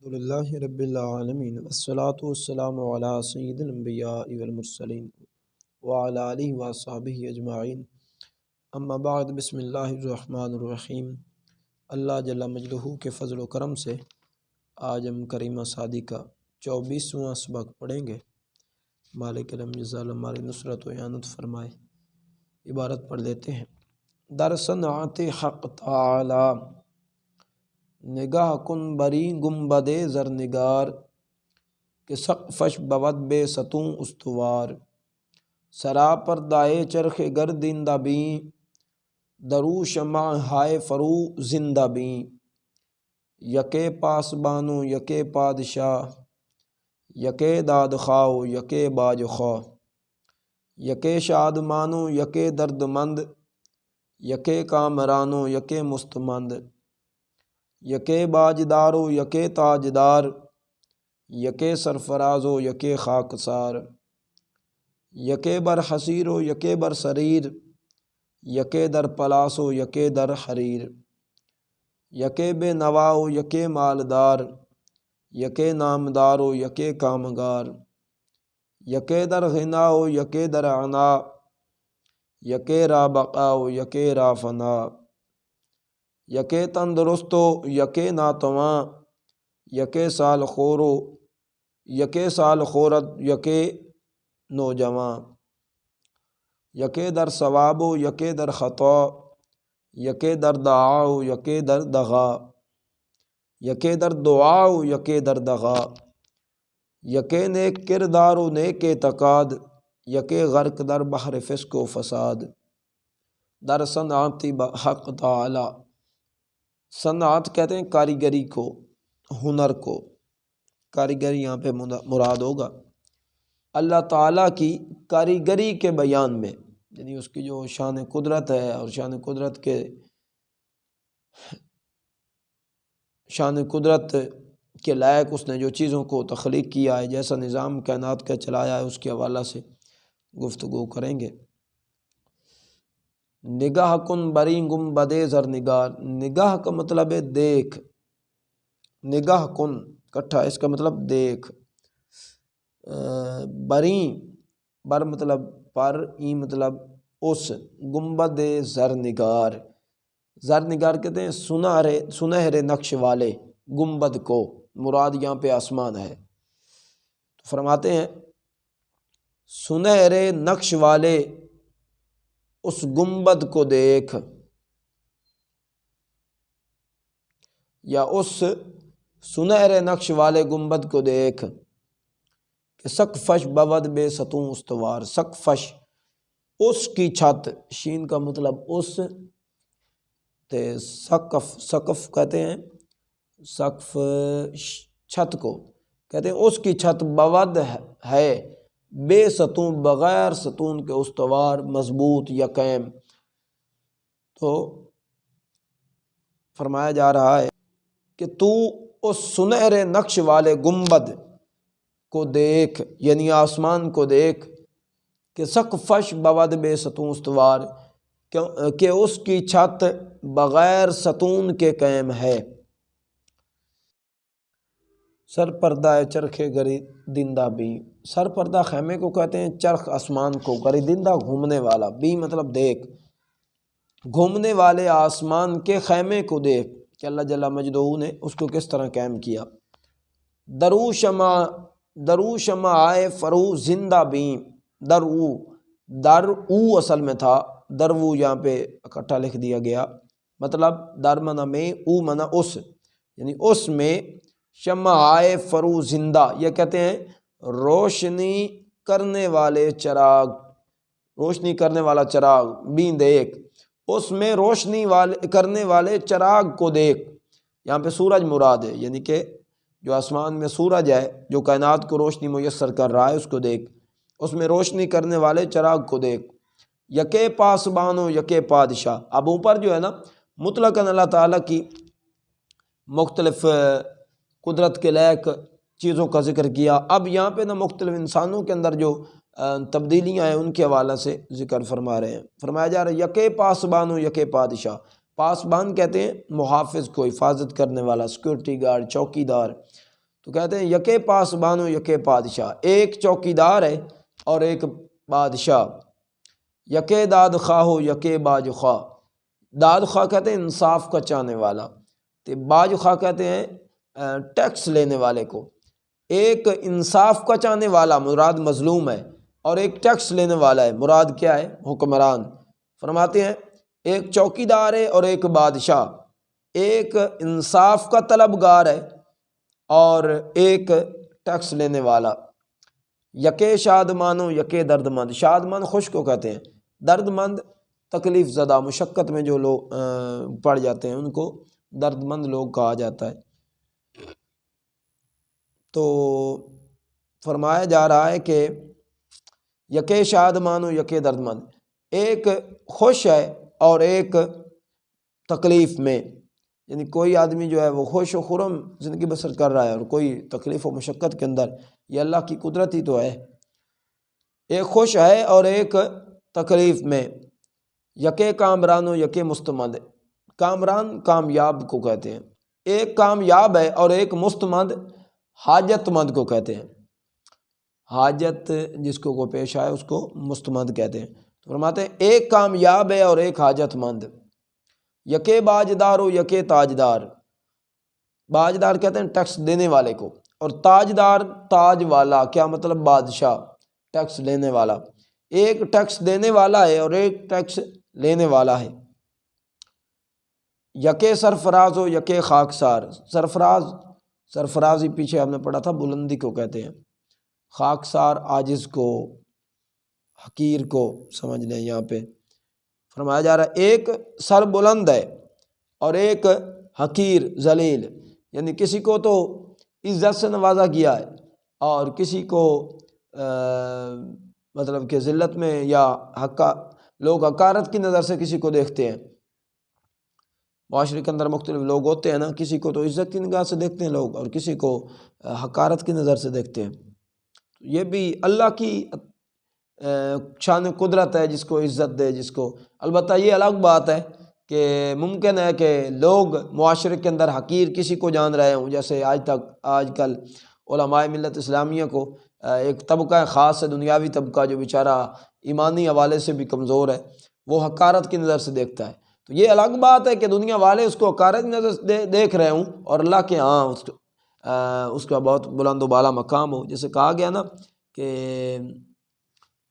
الحمدللہ رب العالمین والصلاة والسلام علی سید الانبیاء والمرسلین وعلی آلہ وصحبہ اجمعین اما بعد بسم اللہ الرحمن الرحیم۔ اللہ جل مجدہ کے فضل و کرم سے آج ہم کریمہ صادی کا 24واں سبق پڑھیں گے۔ مالک علم جزال ہماری نصرت و اعانت فرمائے۔ عبارت پڑھ لیتے ہیں۔ در صنعت حق تعالی نگاہ کن بری گنبد زرنگار کہ سقفش بود بے ستوں استوار سراپر دائے چرخ گردندہ بیں درو شمع ہائے فرو زندہ بیں یکے پاسبانو یکے پادشاہ یکے داد خواہ یکے باج خواہ یکے شادمانو یکے درد مند یکے کامرانو یکے مستمند یکے باجدارو یکے تاجدار یکے سرفرازو یکے خاکسار یکے بر حسیرو یکے بر سریر یکے در پلاسو یکے در حریر یکے بے نواو یکے مالدار یکے نامدارو یکے کامگار یکے در غناو یکے در عنا یکے را بقاو یکے را فنا یکے تندرستو یکے ناتواں یکے سال خورو یکے سال خورت یکے نوجواں یکے در ثوابو یکے در خطا یکے در دعاو یکے در دغا یکے در دعاو یکے در دغا یکے نیک کردارو نیک اعتقاد یکے غرق در بحر فسق و فساد۔ در صنعت حق تعالی، صنعت کہتے ہیں کاریگری کو، ہنر کو۔ کاریگری یہاں پہ مراد ہوگا اللہ تعالیٰ کی کاریگری کے بیان میں، یعنی اس کی جو شان قدرت ہے اور شان قدرت کے لائق اس نے جو چیزوں کو تخلیق کیا ہے، جیسا نظام کائنات کا چلایا ہے، اس کے حوالہ سے گفتگو کریں گے۔ نگاہ کن بری گنبد زرنگار، نگاہ کا مطلب ہے دیکھ، نگاہ کن کٹھا اس کا مطلب دیکھ، بری بر مطلب پر، ای مطلب اس، گنبد زرنگار، زرنگار کہتے ہیں سنہرے نقش والے گنبد کو، مراد یہاں پہ آسمان ہے۔ تو فرماتے ہیں سنہرے نقش والے اس گنبد کو دیکھ، یا اس سنہرے نقش والے گنبد کو دیکھ کہ سقفش بود بے ستوں استوار، سقفش اس کی چھت، شین کا مطلب اس، تے سقف کہتے ہیں سقف چھت کو، کہتے ہیں اس کی چھت بود ہے بے ستون، بغیر ستون کے، استوار مضبوط یا قائم۔ تو فرمایا جا رہا ہے کہ تو اس سنہرے نقش والے گنبد کو دیکھ، یعنی آسمان کو دیکھ کہ سقفش بود بے ستون استوار، کہ اس کی چھت بغیر ستون کے قائم ہے۔ سر پردہ چرخ گردندہ بھی، سر پردہ خیمے کو کہتے ہیں، چرخ آسمان کو، گردندہ گھومنے والا، بھی مطلب دیکھ، گھومنے والے آسمان کے خیمے کو دیکھ کہ اللہ جل مجدہ نے اس کو کس طرح قائم کیا۔ درو شمع آئے فرو زندہ بیں، در او اصل میں تھا، درو یہاں پہ اکٹھا لکھ دیا گیا، مطلب در منا میں، او منا اس، یعنی اس میں شمع آئے فرو زندہ، یہ کہتے ہیں روشنی کرنے والے چراغ، روشنی کرنے والا چراغ، بیں دیکھ، اس میں روشنی کرنے والے چراغ کو دیکھ۔ یہاں پہ سورج مراد ہے، یعنی کہ جو آسمان میں سورج ہے جو کائنات کو روشنی میسر کر رہا ہے، اس کو دیکھ، اس میں روشنی کرنے والے چراغ کو دیکھ۔ یکے پاسبانو یکے پادشاہ، اب اوپر جو ہے نا مطلقاً اللہ تعالیٰ کی مختلف قدرت کے لائق چیزوں کا ذکر کیا، اب یہاں پہ نا مختلف انسانوں کے اندر جو تبدیلیاں ہیں ان کے حوالے سے ذکر فرما رہے ہیں۔ فرمایا جا رہا ہے یکے پاسبانو یکے پادشاہ، پاسبان کہتے ہیں محافظ کو، حفاظت کرنے والا، سیکورٹی گارڈ، چوکی دار۔ تو کہتے ہیں یکے پاسبان و یکے بادشاہ، ایک چوکیدار ہے اور ایک بادشاہ، یکے داد خواہ و یکے باج خواہ، داد خواہ کہتے ہیں انصاف کا چاہنے والا، تو باج خواہ کہتے ہیں ٹیکس لینے والے کو۔ ایک انصاف کا چاہنے والا مراد مظلوم ہے، اور ایک ٹیکس لینے والا ہے مراد کیا ہے؟ حکمران۔ فرماتے ہیں ایک چوکیدار ہے اور ایک بادشاہ، ایک انصاف کا طلبگار ہے اور ایک ٹیکس لینے والا۔ یکے شاد مانو یکے درد مند، شاد مند خوش کو کہتے ہیں، درد مند تکلیف زدہ مشقت میں جو لوگ پڑ جاتے ہیں ان کو درد مند لوگ کہا جاتا ہے۔ تو فرمایا جا رہا ہے کہ یکے شاد مانو یکے درد مند، ایک خوش ہے اور ایک تکلیف میں، یعنی کوئی آدمی جو ہے وہ خوش و خرم زندگی بسر کر رہا ہے اور کوئی تکلیف و مشقت کے اندر، یہ اللہ کی قدرت ہی تو ہے۔ ایک خوش ہے اور ایک تکلیف میں، یکے کامران و یکے مستمند، کامران کامیاب کو کہتے ہیں، ایک کامیاب ہے اور ایک مستمند حاجت مند کو کہتے ہیں، حاجت جس کو پیش آئے اس کو مستمند کہتے ہیں۔ تو فرماتے ہیں ایک کامیاب ہے اور ایک حاجت مند، یکے باجدار و یکے تاجدار، باجدار کہتے ہیں ٹیکس دینے والے کو، اور تاجدار تاج والا، کیا مطلب؟ بادشاہ، ٹیکس لینے والا۔ ایک ٹیکس دینے والا ہے اور ایک ٹیکس لینے والا ہے۔ یکے سرفراز و یکے خاکسار، سرفرازی پیچھے ہم نے پڑھا تھا بلندی کو کہتے ہیں، خاکسار عاجز کو، حقیر کو سمجھ لیں۔ یہاں پہ فرمایا جا رہا ہے ایک سر بلند ہے اور ایک حقیر ذلیل، یعنی کسی کو تو عزت سے نوازا گیا ہے اور کسی کو مطلب کہ ذلت میں، یا لوگ حقارت کی نظر سے کسی کو دیکھتے ہیں۔ معاشرے کے اندر مختلف لوگ ہوتے ہیں نا، کسی کو تو عزت کی نگاہ سے دیکھتے ہیں لوگ اور کسی کو حقارت کی نظر سے دیکھتے ہیں۔ یہ بھی اللہ کی شان قدرت ہے، جس کو عزت دے جس کو۔ البتہ یہ الگ بات ہے کہ ممکن ہے کہ لوگ معاشرے کے اندر حقیر کسی کو جان رہے ہوں، جیسے آج کل علماء ملت اسلامیہ کو ایک طبقہ خاص ہے، دنیاوی طبقہ، جو بیچارہ ایمانی حوالے سے بھی کمزور ہے، وہ حقارت کی نظر سے دیکھتا ہے۔ تو یہ الگ بات ہے کہ دنیا والے اس کو حقارت کی نظر سے دیکھ رہے ہوں اور اللہ کے ہاں اس کا بہت بلند و بالا مقام ہو۔ جیسے کہا گیا نا کہ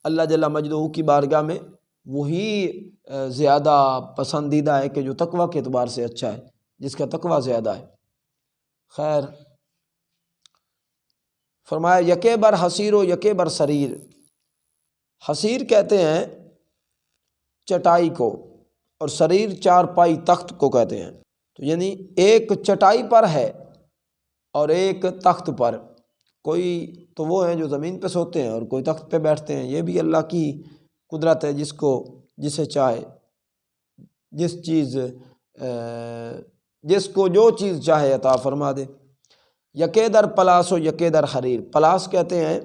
اللہ جل مجدہ کی بارگاہ میں وہی زیادہ پسندیدہ ہے کہ جو تقوی کے اعتبار سے اچھا ہے، جس کا تقوی زیادہ ہے۔ خیر، فرمایا یکے بر حسیر و یکے بر سریر، حسیر کہتے ہیں چٹائی کو اور سریر چارپائی تخت کو کہتے ہیں۔ تو یعنی ایک چٹائی پر ہے اور ایک تخت پر، کوئی تو وہ ہیں جو زمین پہ سوتے ہیں اور کوئی تخت پہ بیٹھتے ہیں۔ یہ بھی اللہ کی قدرت ہے، جسے چاہے جس کو جو چیز چاہے عطا فرما دے۔ یکے در پلاس و یکے در حریر، پلاس کہتے ہیں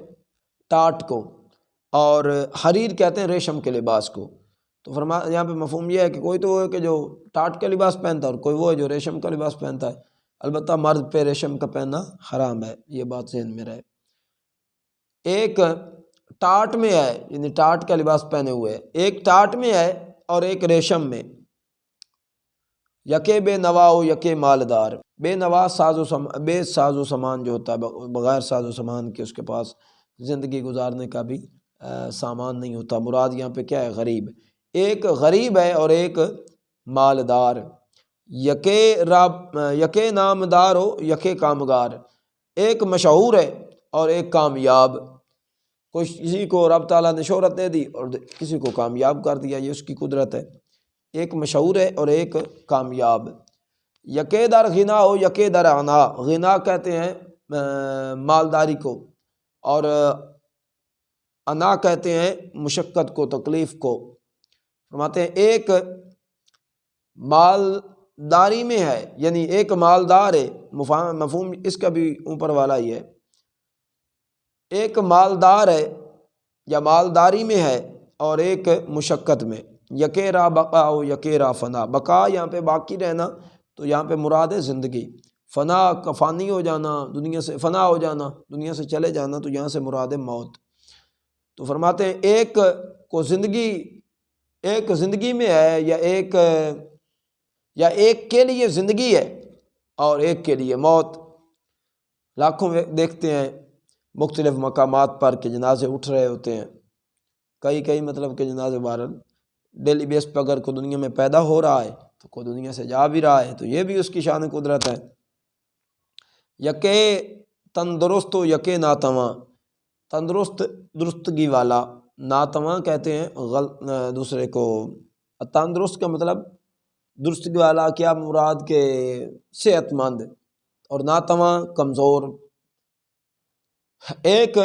ٹاٹ کو اور حریر کہتے ہیں ریشم کے لباس کو۔ تو یہاں پہ مفہوم یہ ہے کہ کوئی تو وہ ہے کہ جو ٹاٹ کا لباس پہنتا ہے اور کوئی وہ ہے جو ریشم کا لباس پہنتا ہے۔ البتہ مرد پہ ریشم کا پہننا حرام ہے، یہ بات ذہن میں رہے۔ ایک ٹاٹ میں ہے، یعنی ٹاٹ کا لباس پہنے ہوئے ہے، ایک ٹاٹ میں ہے اور ایک ریشم میں۔ یکے بے نوا و یکے مالدار، بے نوا بے ساز و سامان جو ہوتا ہے، بغیر ساز و سامان کے اس کے پاس زندگی گزارنے کا بھی سامان نہیں ہوتا۔ مراد یہاں پہ کیا ہے؟ غریب۔ ایک غریب ہے اور ایک مالدار۔ یکے نامدار ہو یکے کامگار، ایک مشہور ہے اور ایک کامیاب۔ کسی کو رب تعالیٰ نے شہرت دے دی اور کسی کو کامیاب کر دیا، یہ اس کی قدرت ہے۔ ایک مشہور ہے اور ایک کامیاب۔ یکے در غنا ہو یکے در عنا، غنا کہتے ہیں مالداری کو اور عنا کہتے ہیں مشقت کو، تکلیف کو۔ فرماتے ہیں ایک مالداری میں ہے، یعنی ایک مالدار ہے، مفہوم اس کا بھی اوپر والا ہی ہے۔ ایک مالدار ہے یا مالداری میں ہے اور ایک مشقت میں۔ یکے را بقا و یکے را فنا، بقا یہاں پہ باقی رہنا، تو یہاں پہ مراد ہے زندگی، فنا کا فانی ہو جانا، دنیا سے فنا ہو جانا، دنیا سے چلے جانا، تو یہاں سے مراد ہے موت۔ تو فرماتے ہیں ایک کو زندگی میں ہے، یا ایک کے لیے زندگی ہے اور ایک کے لیے موت۔ لاکھوں دیکھتے ہیں مختلف مقامات پر کہ جنازے اٹھ رہے ہوتے ہیں، کئی مطلب کہ جنازے بہرحال ڈیلی بیس پہ اگر کوئی دنیا میں پیدا ہو رہا ہے تو کوئی دنیا سے جا بھی رہا ہے، تو یہ بھی اس کی شان قدرت ہے۔ یکے تندرست و یکے ناتواں، تندرست درستگی والا، ناتواں کہتے ہیں دوسرے کو۔ تندرست کا مطلب درستگی والا کیا مراد کہ صحت مند، اور ناتواں کمزور۔ ایک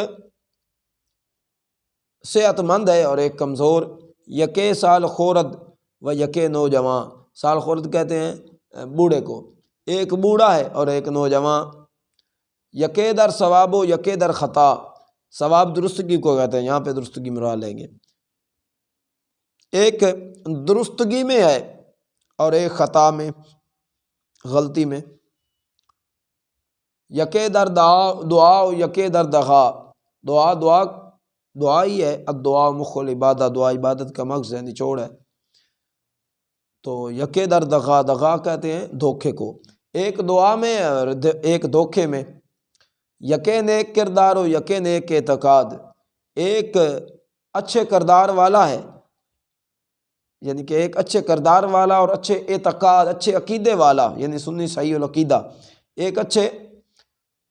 صحت مند ہے اور ایک کمزور۔ یکے سال خورد و یکے نوجواں، سال خورد کہتے ہیں بوڑھے کو، ایک بوڑھا ہے اور ایک نوجواں۔ یکے در ثواب و یکے در خطا، ثواب درستگی کو کہتے ہیں، یہاں پہ درستگی مراد لیں گے۔ ایک درستگی میں ہے اور ایک خطا میں، غلطی میں۔ یکے در دعا و یکے در دغا، دعا ہی ہے، الدعاء مخ العبادہ، دعا عبادت کا مغز ہے، نچوڑ ہے۔ تو یکے در دغا، دغا کہتے ہیں دھوکے کو، ایک دعا میں اور ایک دھوکے میں۔ یکے نیک کردار و یکے نیک اعتقاد، ایک اچھے کردار والا ہے، یعنی کہ ایک اچھے کردار والا اور اچھے اعتقاد، اچھے عقیدے والا، یعنی سنی صحیح العقیدہ، ایک اچھے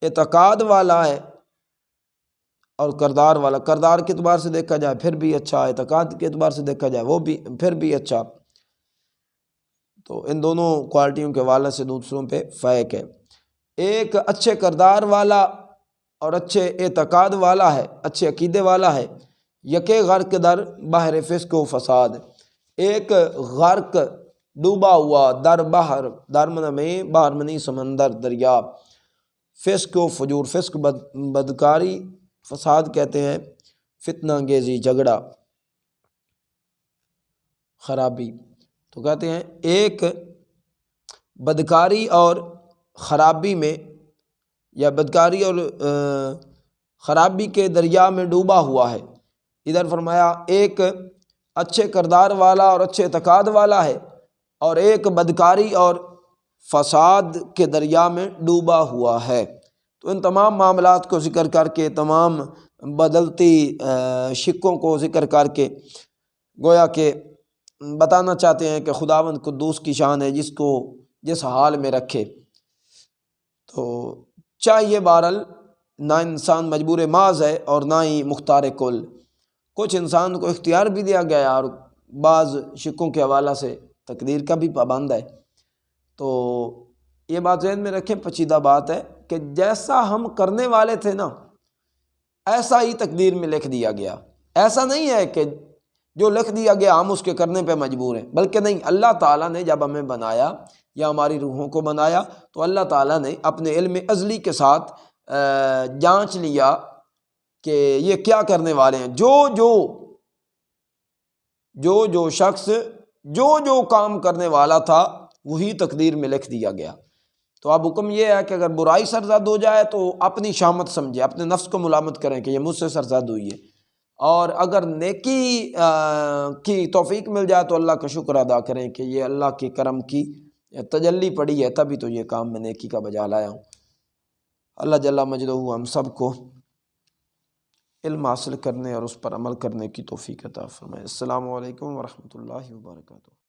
اعتقاد والا ہے اور کردار والا، کردار کے اعتبار سے دیکھا جائے پھر بھی اچھا، اعتقاد کے اعتبار سے دیکھا جائے وہ بھی پھر بھی اچھا۔ تو ان دونوں کوالٹیوں کے حوالے سے دوسروں پہ فائق ہے۔ ایک اچھے کردار والا اور اچھے اعتقاد والا ہے، اچھے عقیدے والا ہے۔ یکے غرق در بحر فسق و فساد، ایک غرق ڈوبا ہوا در بحر، درمن میں بحر منی سمندر دریا، فسق و فجور، فسق بدکاری، فساد کہتے ہیں فتنہ انگیزی، جھگڑا، خرابی۔ تو کہتے ہیں ایک بدکاری اور خرابی میں، یا بدکاری اور خرابی کے دریا میں ڈوبا ہوا ہے۔ ادھر فرمایا ایک اچھے کردار والا اور اچھے اعتقاد والا ہے، اور ایک بدکاری اور فساد کے دریا میں ڈوبا ہوا ہے۔ تو ان تمام معاملات کو ذکر کر کے، تمام بدلتی شکوں کو ذکر کر کے، گویا کہ بتانا چاہتے ہیں کہ خداوند قدوس کی شان ہے جس کو جس حال میں رکھے۔ تو چاہیے بہرحال، نہ انسان مجبور محض ہے اور نہ ہی مختار کل، کچھ انسان کو اختیار بھی دیا گیا اور بعض شکوں کے حوالہ سے تقدیر کا بھی پابند ہے۔ تو یہ بات ذہن میں رکھیں، پیچیدہ بات ہے کہ جیسا ہم کرنے والے تھے نا، ایسا ہی تقدیر میں لکھ دیا گیا۔ ایسا نہیں ہے کہ جو لکھ دیا گیا ہم اس کے کرنے پہ مجبور ہیں، بلکہ نہیں، اللہ تعالیٰ نے جب ہمیں بنایا یا ہماری روحوں کو بنایا تو اللہ تعالیٰ نے اپنے علم ازلی کے ساتھ جانچ لیا کہ یہ کیا کرنے والے ہیں۔ جو شخص جو کام کرنے والا تھا وہی تقدیر میں لکھ دیا گیا۔ تو اب حکم یہ ہے کہ اگر برائی سرزد ہو جائے تو اپنی شامت سمجھے، اپنے نفس کو ملامت کریں کہ یہ مجھ سے سرزد ہوئی ہے، اور اگر نیکی کی توفیق مل جائے تو اللہ کا شکر ادا کریں کہ یہ اللہ کے کرم کی تجلی پڑی ہے، تبھی تو یہ کام میں نیکی کا بجا لایا ہوں۔ اللہ جل مجدہ ہم سب کو علم حاصل کرنے اور اس پر عمل کرنے کی توفیق عطا فرمائے۔ السلام علیکم ورحمۃ اللہ وبرکاتہ۔